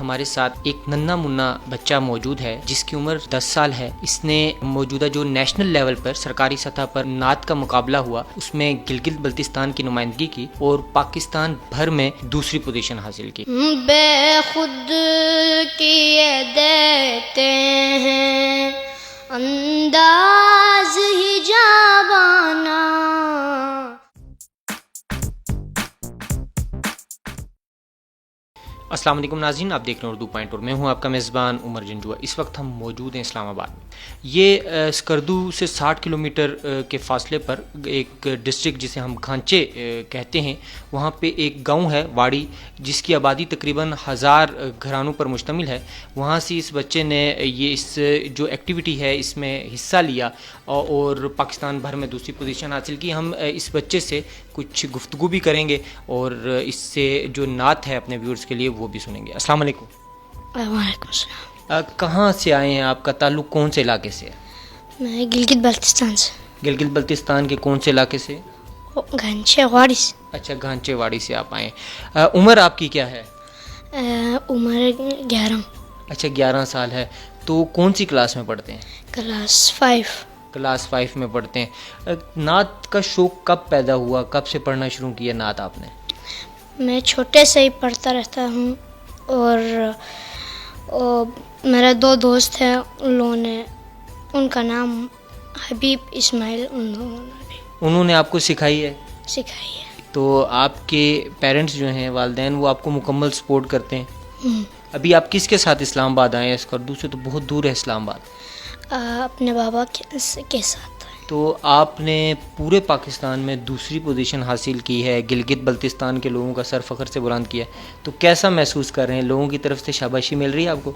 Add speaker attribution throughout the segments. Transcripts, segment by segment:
Speaker 1: ہمارے ساتھ ایک ننھا منا بچہ موجود ہے جس کی عمر 10 سال ہے. اس نے موجودہ جو نیشنل لیول پر سرکاری سطح پر نعت کا مقابلہ ہوا اس میں گلگت بلتستان کی نمائندگی کی اور پاکستان بھر میں دوسری پوزیشن حاصل کی.
Speaker 2: بے خود کیے دیتے ہیں انداز ہی جاوانا.
Speaker 1: السلام علیکم ناظرین، آپ دیکھ رہے ہیں اردو پوائنٹ اور میں ہوں آپ کا میزبان عمر جنجوع. اس وقت ہم موجود ہیں اسلام آباد میں. یہ سکردو سے 60 کلومیٹر کے فاصلے پر ایک ڈسٹرکٹ جسے ہم کھانچے کہتے ہیں، وہاں پہ ایک گاؤں ہے واڑی جس کی آبادی تقریباً 1000 گھرانوں پر مشتمل ہے. وہاں سے اس بچے نے یہ اس جو ایکٹیویٹی ہے اس میں حصہ لیا اور پاکستان بھر میں دوسری پوزیشن حاصل کی. ہم اس بچے سے کچھ گفتگو بھی کریں گے اور اس سے جو نعت ہے اپنے ویورز کے لیے وہ بھی سنیں گے. السلام علیکم.
Speaker 2: وعلیکم السلام.
Speaker 1: کہاں سے آئے ہیں؟ آپ کا تعلق کون سے علاقے سے ہے؟
Speaker 2: میں گلگت بلتستان سے.
Speaker 1: گلگت بلتستان کے کون سے علاقے سے؟
Speaker 2: گھنچے واڑی سے.
Speaker 1: اچھا، گھانچے واڑی سے آپ آئے ہیں. عمر آپ کی کیا ہے؟
Speaker 2: عمر 11.
Speaker 1: اچھا، 11 سال ہے. تو کون سی کلاس میں پڑھتے ہیں؟
Speaker 2: کلاس 5.
Speaker 1: کلاس 5 میں پڑھتے ہیں. نعت کا شوق کب پیدا ہوا؟ کب سے پڑھنا شروع کیا نعت آپ نے؟
Speaker 2: میں چھوٹے سے ہی پڑھتا رہتا ہوں اور میرے 2 دوست ہیں، ان لوگوں نے، ان کا نام حبیب اسماعیل،
Speaker 1: انہوں نے آپ کو سکھائی ہے؟
Speaker 2: سکھائی ہے.
Speaker 1: تو آپ کے پیرنٹس جو ہیں، والدین، وہ آپ کو مکمل سپورٹ کرتے ہیں؟ ابھی آپ کس کے ساتھ اسلام آباد آئے ہیں؟ اسکردو سے تو بہت دور ہے اسلام آباد.
Speaker 2: اپنے بابا کے ساتھ.
Speaker 1: تو آپ نے پورے پاکستان میں دوسری پوزیشن حاصل کی ہے، گلگت بلتستان کے لوگوں کا سر فخر سے بلند کیا ہے. تو کیسا محسوس کر رہے ہیں؟ لوگوں کی طرف سے شاباشی مل رہی ہے آپ کو؟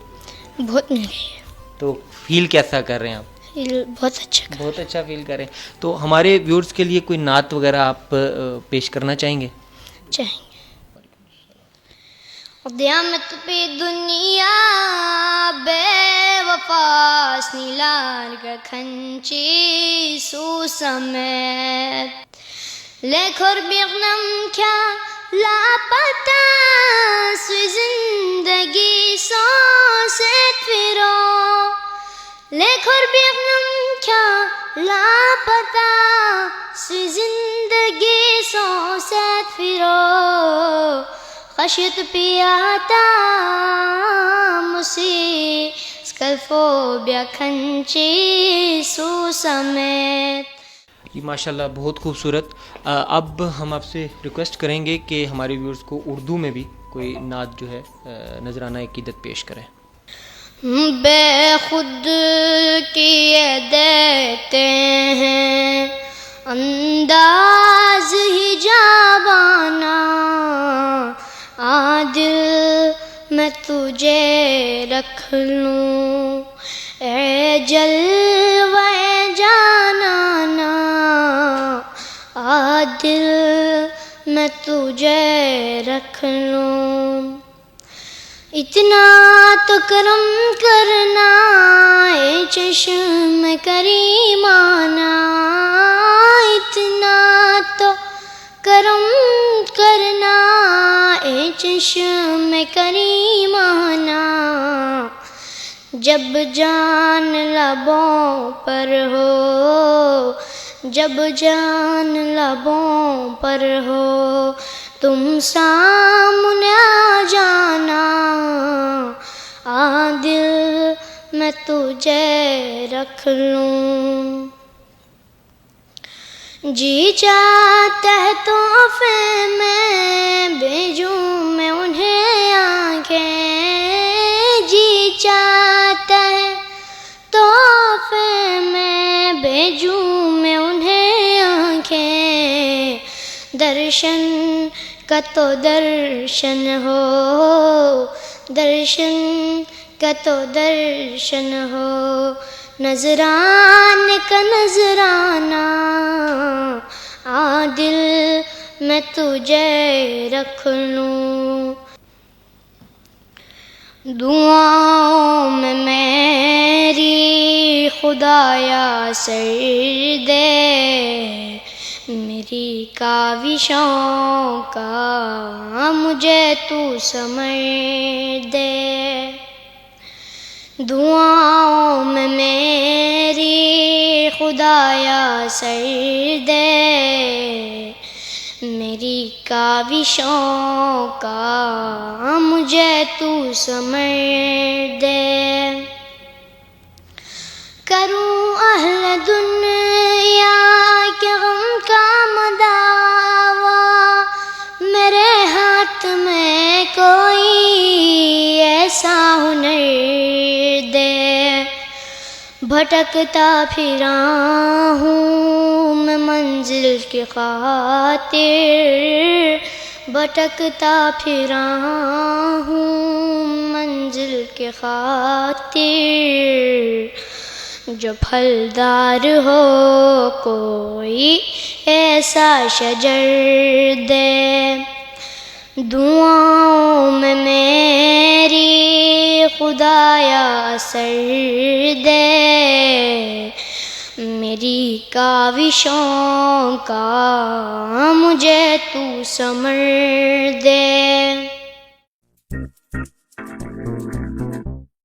Speaker 2: بہت مل رہی ہے.
Speaker 1: تو فیل کیسا کر رہے ہیں آپ؟
Speaker 2: بہت اچھا.
Speaker 1: بہت اچھا فیل کر رہے ہیں. تو ہمارے ویورز کے لیے کوئی نعت وغیرہ آپ پیش کرنا چاہیں گے؟
Speaker 2: چاہیں گے. قیامت پہ دنیا بے وفا نیلار کا کھنچی سو سمیت لیکھر بیغنم کیا لاپتہ سوی زندگی سو سیت فیرو لیکھر بیغنم کیا لاپتہ سوی زندگی سو سیت فیرو خشیت پیاتا مسی اسکلفو بیا کھنچی سو سمیت.
Speaker 1: جی ماشاء اللہ، بہت خوبصورت. اب ہم آپ سے ریکویسٹ کریں گے کہ ہمارے ویورز کو اردو میں بھی کوئی نعت جو ہے نذرانہ عقیدت پیش کریں.
Speaker 2: بے خود کیے دیتے ہیں انداز ہی جاوانا عادل میں تجھے رکھ لوں اے جلوے جانانا عادل میں تجھے رکھ لوں. اتنا تو کرم کرنا اے چشم کریمانہ اتنا تو کرم کرنا اے چشم کریمانہ جب جان لبوں پر ہو جب جان لبوں پر ہو تم سامنے آ جانا عادل میں تجھے رکھ لوں. جی چاہتا ہے تحفے میں بھیجوں میں انہیں آنکھیں جی چاہتا ہے تحفے میں بھیجوں میں انہیں آنکھیں درشن کا تو درشن ہو درشن کا تو درشن ہو نذران کا نذرانہ عادل میں تجھے رکھ لوں. دعاؤں میں میری خدایا سر دے میری کاوشوں کا مجھے تو سمجھ دے دعاؤں میں میری خدایا سر دے، میری کاوشوں کا مجھے تو سمر دے۔ کروں اہل دنیا کے غم کا مداوا، میرے ہاتھ میں کوئی ایسا ہنر دے۔ بھٹکتا پھرا ہوں میں منزل کی خاطر، بھٹکتا پھرا ہوں منزل کی خاطر، جو پھلدار ہو کوئی ایسا شجر دے۔ دعاؤں میں میری خدایا سر دے، میری کاوشوں کا مجھے تو سمر دے۔